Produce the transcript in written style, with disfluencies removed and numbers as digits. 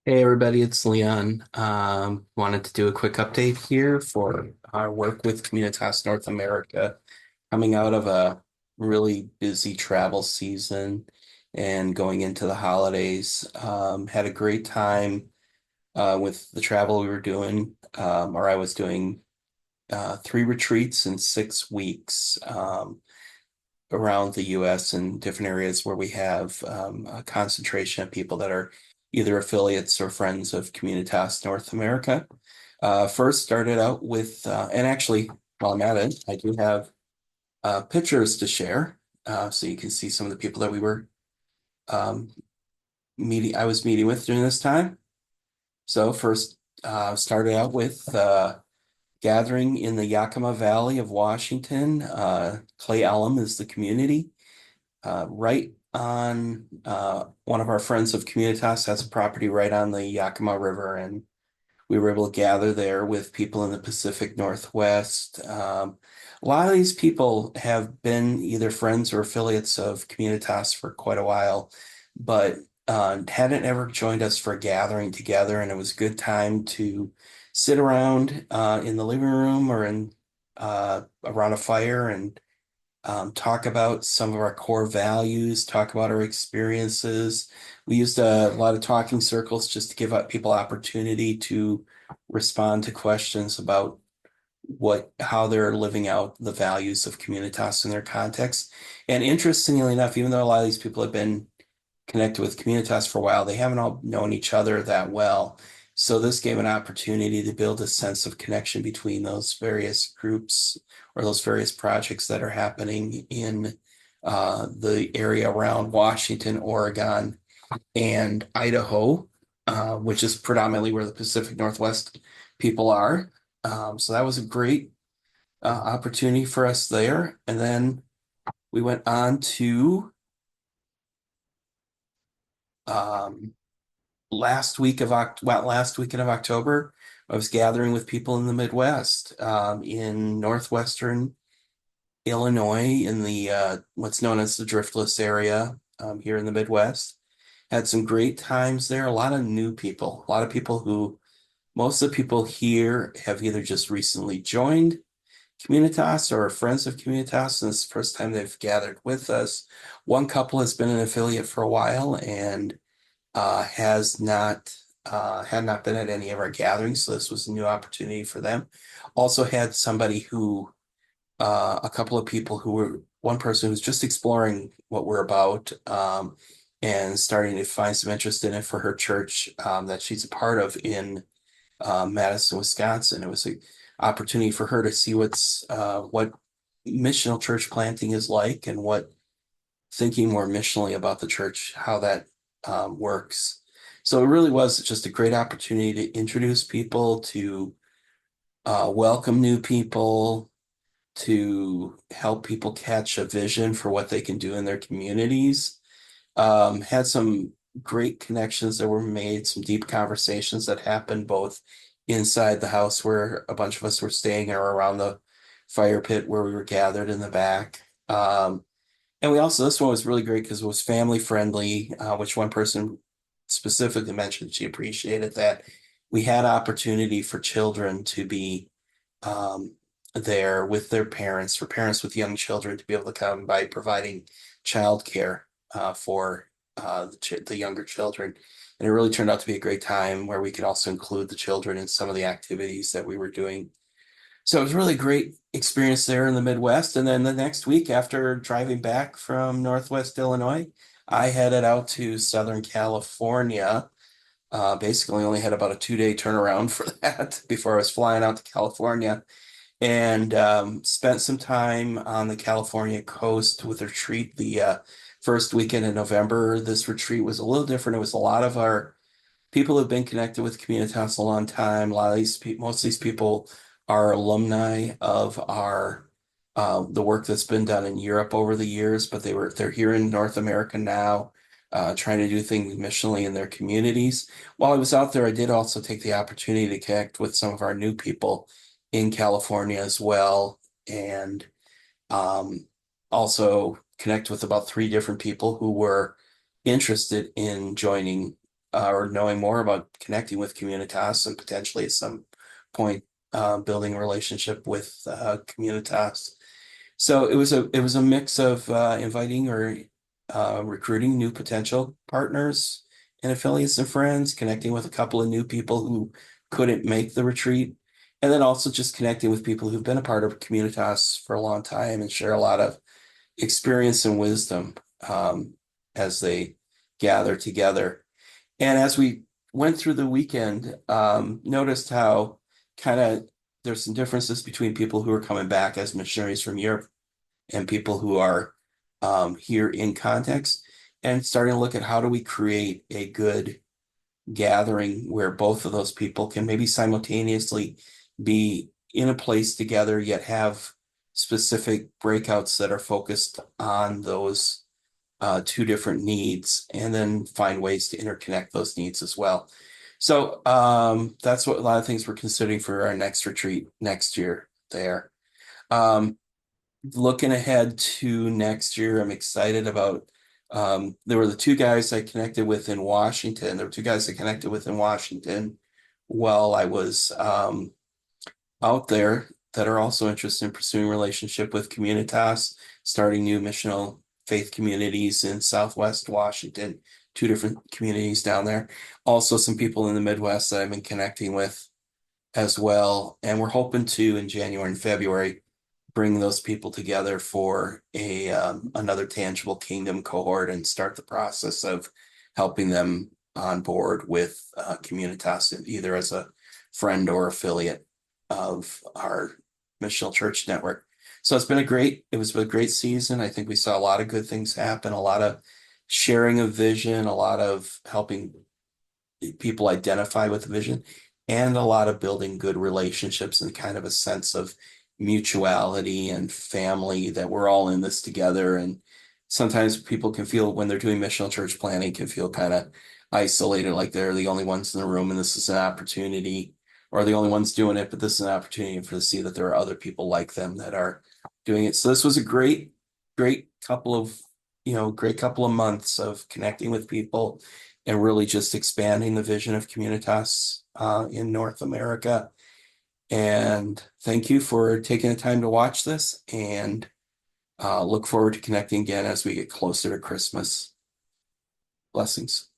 Hey everybody, it's Leon. Wanted to do a quick update here for our work with Communitas North America, coming out of a really busy travel season and going into the holidays. Had a great time with the travel we were doing, or I was doing 3 retreats in 6 weeks around the US and different areas where we have a concentration of people that are either affiliates or friends of Communitas North America. First started out with, and actually, while I'm at it, I do have pictures to share, so you can see some of the people that we were um, I was meeting with during this time. So first, started out with gathering in the Yakima Valley of Washington. Clay Elum is the community. Right on one of our friends of Communitas has a property right on the Yakima River, and we were able to gather there with people in the Pacific Northwest. A lot of these people have been either friends or affiliates of Communitas for quite a while, but hadn't ever joined us for a gathering together, and it was a good time to sit around in the living room or in around a fire and talk about some of our core values, talk about our experiences. We used a lot of talking circles just to give people opportunity to respond to questions about how they're living out the values of Communitas in their context. And interestingly enough, even though a lot of these people have been connected with Communitas for a while, they haven't all known each other that well. So this gave an opportunity to build a sense of connection between those various groups or those various projects that are happening in the area around Washington, Oregon, and Idaho, which is predominantly where the Pacific Northwest people are. So that was a great opportunity for us there. And then we went on to um, last weekend of October. I was gathering with people in the Midwest, in northwestern Illinois, in the what's known as the Driftless area, here in the Midwest. Had some great times there. A lot of new people, a lot of people who most of the people here have either just recently joined Communitas or are friends of Communitas, and this is the first time they've gathered with us. One couple has been an affiliate for a while and has not had not been at any of our gatherings, so this was a new opportunity for them. Also had somebody who a couple of people who were one person who was just exploring what we're about, and starting to find some interest in it for her church, that she's a part of in Madison, Wisconsin. It was an opportunity for her to see what missional church planting is like and what thinking more missionally about the church, how that works. So it really was just a great opportunity to introduce people, to welcome new people, to help people catch a vision for what they can do in their communities. Had some great connections that were made, some deep conversations that happened both inside the house where a bunch of us were staying or around the fire pit where we were gathered in the back. And we also, this one was really great because it was family friendly, which one person specifically mentioned she appreciated that we had opportunity for children to be um, there with their parents, for parents with young children to be able to come by providing childcare for the younger children. And it really turned out to be a great time where we could also include the children in some of the activities that we were doing. So it was a really great experience there in the Midwest. And then the next week, after driving back from Northwest Illinois, I headed out to Southern California. Basically, only had about a 2 day turnaround for that before I was flying out to California, and spent some time on the California coast with a retreat the first weekend in November. This retreat was a little different. It was a lot of our people who've been connected with Communitas a long time. A lot of these people, most of these people are alumni of our the work that's been done in Europe over the years, but they're here in North America now, trying to do things missionally in their communities. While I was out there, I did also take the opportunity to connect with some of our new people in California as well, and um, also connect with about 3 different people who were interested in joining or knowing more about connecting with Communitas and potentially at some point building a relationship with Communitas. So it was a mix of inviting or recruiting new potential partners and affiliates and friends, connecting with a couple of new people who couldn't make the retreat, and then also just connecting with people who've been a part of Communitas for a long time and share a lot of experience and wisdom as they gather together. And as we went through the weekend, noticed how kind of there's some differences between people who are coming back as missionaries from Europe and people who are here in context, and starting to look at how do we create a good gathering where both of those people can maybe simultaneously be in a place together, yet have specific breakouts that are focused on those two different needs, and then find ways to interconnect those needs as well. So that's what a lot of things we're considering for our next retreat next year there. Um, Looking ahead to next year, I'm excited about there were the two guys I connected with in Washington. There were two guys I connected with in Washington while I was out there that are also interested in pursuing relationship with Communitas, starting new missional faith communities in Southwest Washington, two different communities down there. Also, some people in the Midwest that I've been connecting with as well. And we're hoping to, in January and February, bring those people together for a another tangible kingdom cohort and start the process of helping them on board with Communitas, either as a friend or affiliate of our missional church network. So it was a great season. I think we saw a lot of good things happen, a lot of sharing of vision, a lot of helping people identify with the vision, and a lot of building good relationships and kind of a sense of mutuality and family that we're all in this together. And sometimes people can feel when they're doing missional church planning can feel kind of isolated, like they're the only ones in the room and this is an opportunity, or the only ones doing it, but this is an opportunity for to see that there are other people like them that are doing it. So this was a great couple of, great couple of months of connecting with people and really just expanding the vision of Communitas in North America. And thank you for taking the time to watch this, and look forward to connecting again as we get closer to Christmas. Blessings.